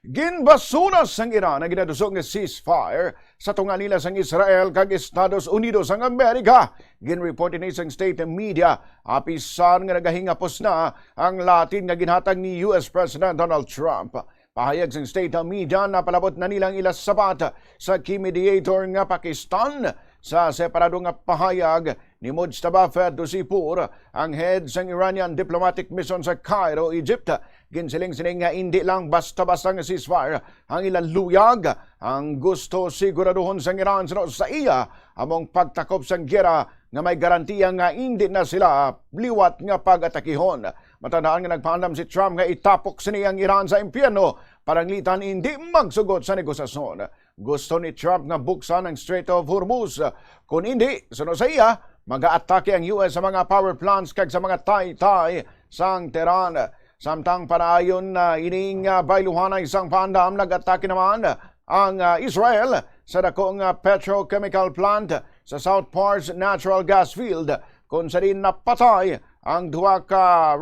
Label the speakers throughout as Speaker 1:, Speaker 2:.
Speaker 1: Ginbasunas sang Iran ang ginadusog nga ceasefire sa tunga nila sang Israel kag Estados Unidos ang Amerika. Ginreport ni isang state media apisan nga nagahingapos na ang Latin nga ginhatag ni US President Donald Trump. Pahayag sang state media na palabot na nilang ilas sabat sa key mediator nga Pakistan. Sa separado nga pahayag ni Mujtaba Ferdusipur, ang head sang Iranian diplomatic mission sa Cairo, Egypt, ginsiling sining nga hindi lang basta-basta nga ceasefire ang ilang luyag. Ang gusto siguraduhon sang Iran sa iya among pagtakop sang gera nga may garantiya nga hindi na sila liwat nga pag-atakihon. Matandaan nga nagpaandam si Trump nga itapok siniyang Iran sa impyerno paranglitan hindi magsugot sa negosasyon. Gusto ni Trump nga buksan ang Strait of Hormuz. Kung hindi, suno sa iya, mag-aatake ang US sa mga power plants kag sa mga tay-tay sang Tehran. Samtang panaayon na ining bayluhan ng isang pandam, nag-atake naman ang Israel sa dakong petrochemical plant sa South Pars Natural Gas Field kung sa din napatay ang duha ka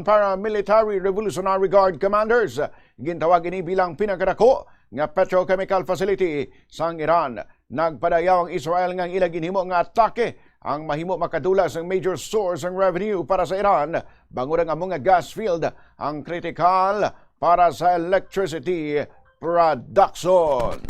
Speaker 1: paramilitary Revolutionary Guard commanders. Gintawag ini bilang pinakadako nga petrochemical facility sang Iran. Nagpadayaw ang Israel nga ilang ginhimo nga atake ang mahimo makadulas ang major source ng revenue para sa Iran. Bangod ang among gas field ang critical para sa electricity production.